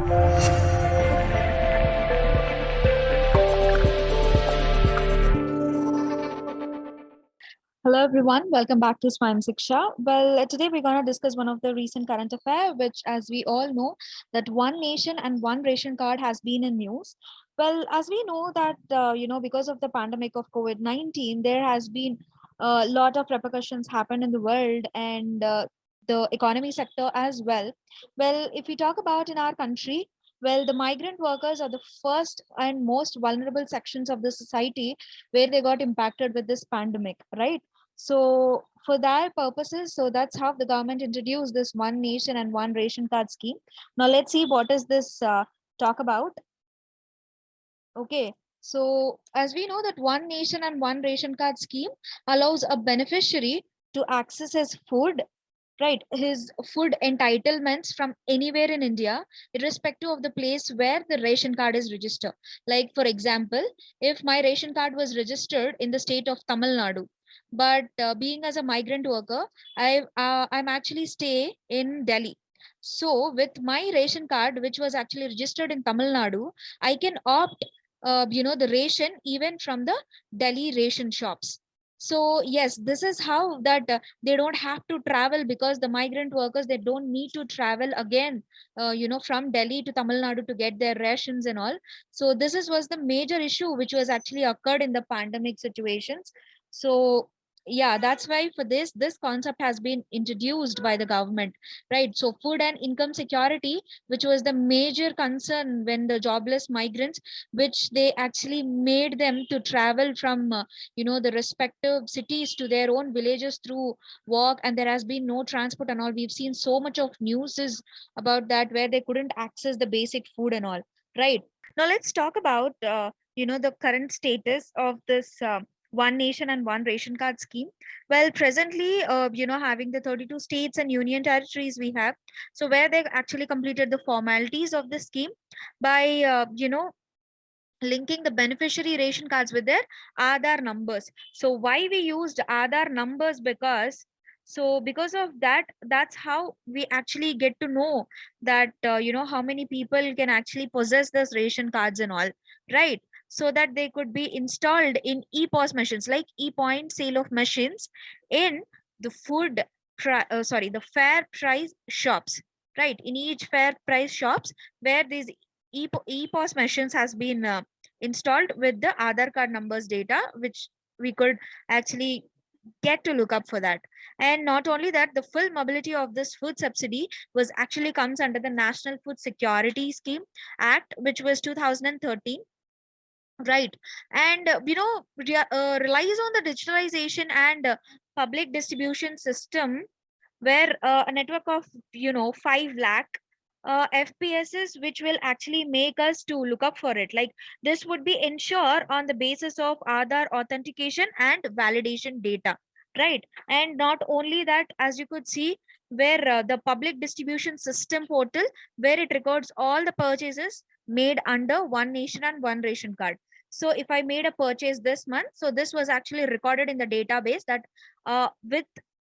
Hello everyone, welcome back to Swayam Siksha. Well, today we're going to discuss one of the recent current affair, which, as we all know, that one nation and one ration card has been in news. Well, as we know that because of the pandemic of COVID-19, there has been a lot of repercussions happen in the world and the economy sector as well. Well, if we talk about in our country, well, the migrant workers are the first and most vulnerable sections of the society where they got impacted with this pandemic, right? So for that purposes, so that's how the government introduced this one nation and one ration card scheme. Now let's see what is this talk about. Okay, so as we know that one nation and one ration card scheme allows a beneficiary to access his food, right, his food entitlements from anywhere in India, irrespective of the place where the ration card is registered. Like for example, if my ration card was registered in the state of Tamil Nadu, but being as a migrant worker, I'm actually stay in Delhi. So with my ration card, which was actually registered in Tamil Nadu, I can opt the ration even from the Delhi ration shops. So yes, this is how that they don't have to travel, because the migrant workers, they don't need to travel again from Delhi to Tamil Nadu to get their rations and all. So this is was the major issue which was actually occurred in the pandemic situations. So yeah, that's why for this concept has been introduced by the government, right? So food and income security, which was the major concern when the jobless migrants, which they actually made them to travel from the respective cities to their own villages through walk, and there has been no transport and all. We've seen so much of news is about that, where they couldn't access the basic food and all, right? Now let's talk about the current status of this one nation and one ration card scheme. Well, presently having the 32 states and union territories we have, so where they actually completed the formalities of the scheme by linking the beneficiary ration cards with their Aadhaar numbers. So why we used Aadhaar numbers? Because of that, that's how we actually get to know that how many people can actually possess this ration cards and all, right? So that they could be installed in EPOS machines, like e-point sale of machines in the the fair price shops, right? In each fair price shops where these EPOS machines has been installed with the Aadhaar card numbers data, which we could actually get to look up for that. And not only that, the full mobility of this food subsidy was actually comes under the National Food Security Scheme Act, which was 2013, right? And relies on the digitalization and public distribution system, where a network of 5 lakh FPSs, which will actually make us to look up for it. Like this would be ensure on the basis of Aadhaar authentication and validation data, right? And not only that, as you could see, where the public distribution system portal, where it records all the purchases made under one nation and one ration card. So if I made a purchase this month, so this was actually recorded in the database that with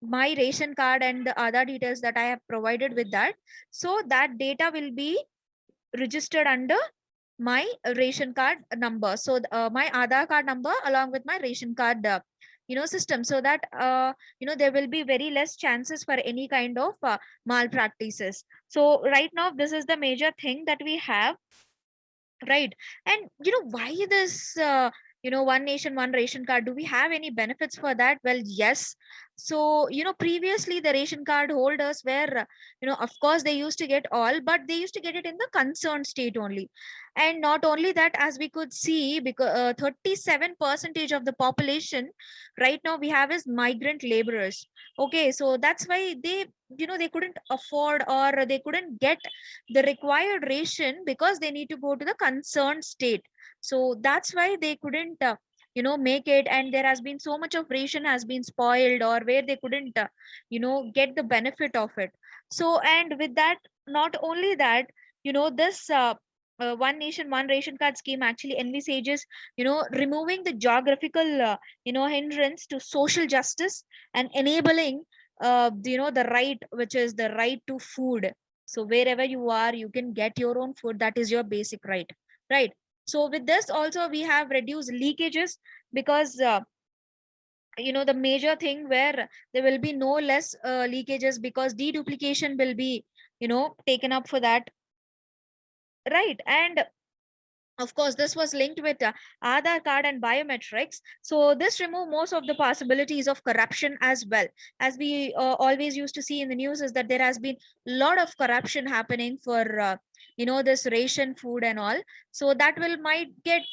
my ration card and the other details that I have provided with that. So that data will be registered under my ration card number. So my Aadhaar card number along with my ration card system, so that there will be very less chances for any kind of malpractices. So right now this is the major thing that we have, right? And why this one nation one ration card? Do we have any benefits for that? Well, yes. So previously the ration card holders were of course they used to get all, but they used to get it in the concerned state only. And not only that, as we could see, because 37% of the population right now we have is migrant laborers. Okay, so that's why they couldn't afford, or they couldn't get the required ration, because they need to go to the concerned state. So that's why they couldn't make it, and there has been so much of ration has been spoiled, or where they couldn't get the benefit of it. So, and with that, not only that, this one nation one ration card scheme actually envisages removing the geographical hindrance to social justice, and enabling the right, which is the right to food. So wherever you are, you can get your own food. That is your basic right, right? So with this also we have reduced leakages, because the major thing where there will be no less leakages, because deduplication will be taken up for that, right? And of course this was linked with Aadhaar card and biometrics, so this remove most of the possibilities of corruption as well. As we always used to see in the news is that there has been a lot of corruption happening for this ration food and all. So that will might get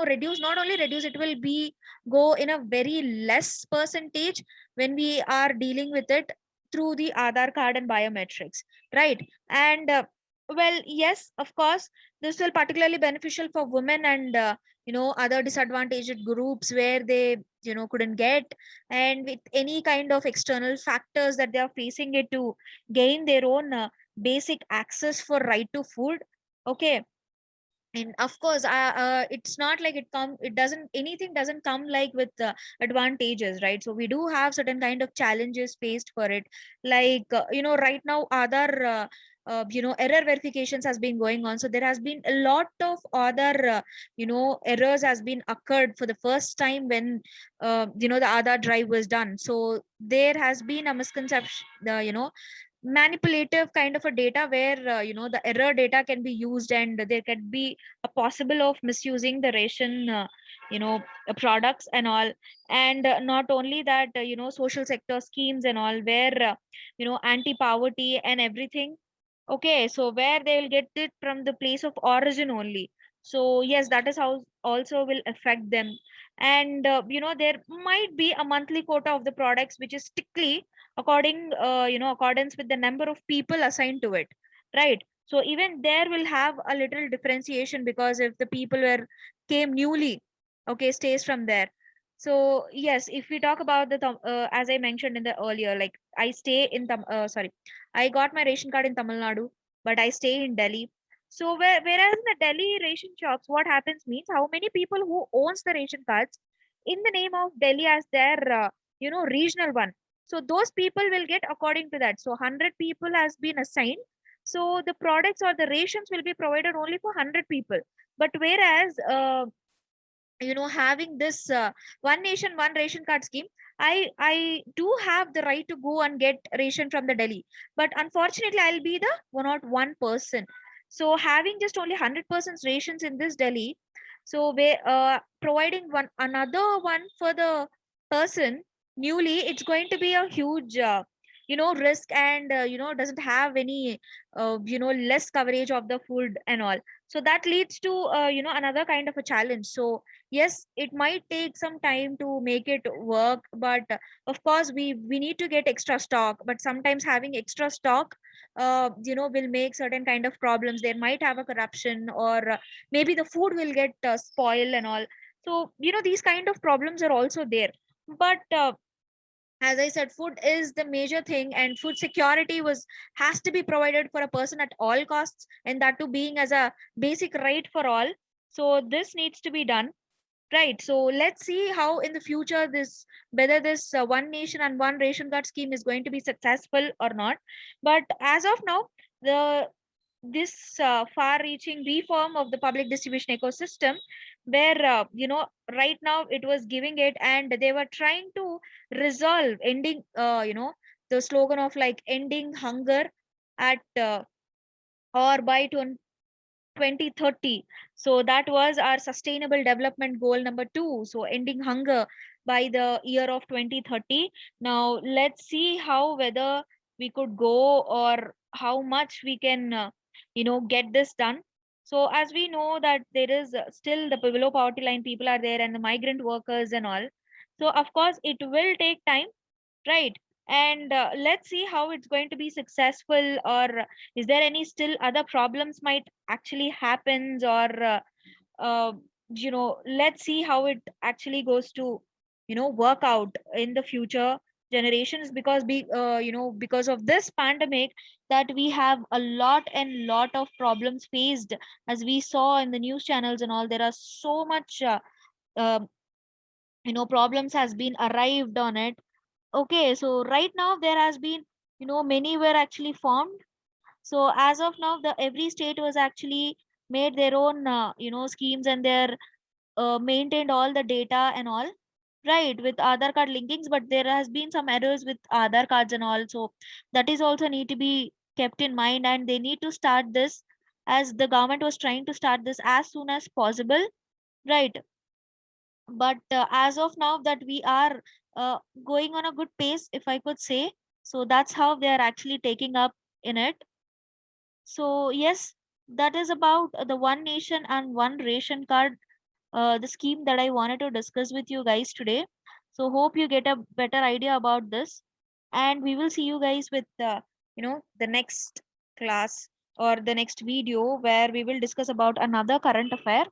reduced, not only reduce, it will be go in a very less percentage when we are dealing with it through the Aadhaar card and biometrics, right? And well, yes, of course, this will particularly beneficial for women and other disadvantaged groups where they couldn't get, and with any kind of external factors that they are facing it to gain their own basic access for right to food. Okay. And of course it's not like it doesn't, anything doesn't come like with advantages, right? So we do have certain kind of challenges faced for it, like right now other error verifications has been going on, so there has been a lot of other errors has been occurred for the first time when the Aadhaar drive was done. So there has been a misconception, manipulative kind of a data where the error data can be used, and there can be a possible of misusing the ration products and all. And not only that, social sector schemes and all, where anti poverty and everything. Okay, so where they will get it from the place of origin only. So yes, that is how also will affect them. And there might be a monthly quota of the products which is strictly accordance with the number of people assigned to it, right? So even there will have a little differentiation, because if the people were came newly, okay, stays from there. So yes, if we talk about the as I mentioned in the earlier, like I stay in sorry, I got my ration card in Tamil Nadu, but I stay in Delhi. So whereas in the Delhi ration shops, what happens means how many people who owns the ration cards in the name of Delhi as their regional one. So those people will get according to that. So 100 people has been assigned. So the products or the rations will be provided only for 100 people. But whereas having this one nation one ration card scheme, I do have the right to go and get ration from the Delhi, but unfortunately I'll be the one person. So having just only 100% rations in this Delhi, so we providing one another one for the person newly, it's going to be a huge risk, and doesn't have any less coverage of the food and all. So that leads to another kind of a challenge. So yes, it might take some time to make it work, but of course we need to get extra stock, but sometimes having extra stock will make certain kind of problems. There might have a corruption, or maybe the food will get spoiled and all. So these kind of problems are also there. But as I said, food is the major thing, and food security was has to be provided for a person at all costs, and that too being as a basic right for all. So this needs to be done. Right. So let's see how in the future this, whether this one nation and one ration card scheme is going to be successful or not. But as of now, the this far-reaching reform of the public distribution ecosystem, where right now it was giving it, and they were trying to resolve ending the slogan of like ending hunger at or by 2030. So that was our sustainable development goal number 2. So ending hunger by the year of 2030. Now let's see how whether we could go, or how much we can get this done. So as we know that there is still the below poverty line people are there, and the migrant workers and all. So of course it will take time, right? And let's see how it's going to be successful, or is there any still other problems might actually happens, or uh, let's see how it actually goes to work out in the future generations, because because of this pandemic, that we have a lot and lot of problems faced. As we saw in the news channels and all, there are so much uh, problems has been arrived on it. Okay, so right now there has been, many were actually formed. So as of now, the every state was actually made their own schemes, and their maintained all the data and all, right, with Aadhaar card linkings. But there has been some errors with Aadhaar cards and all, so that is also need to be kept in mind, and they need to start this, as the government was trying to start this as soon as possible, right. But as of now, that we are going on a good pace, if I could say. So that's how they are actually taking up in it. So yes, that is about the one nation and one ration card, the scheme that I wanted to discuss with you guys today. So hope you get a better idea about this, and we will see you guys with the next class or the next video, where we will discuss about another current affair.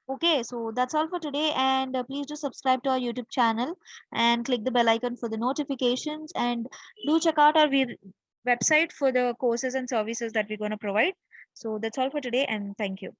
Okay, so that's all for today, and please do subscribe to our YouTube channel and click the bell icon for the notifications, and do check out our website for the courses and services that we're going to provide. So that's all for today, and thank you.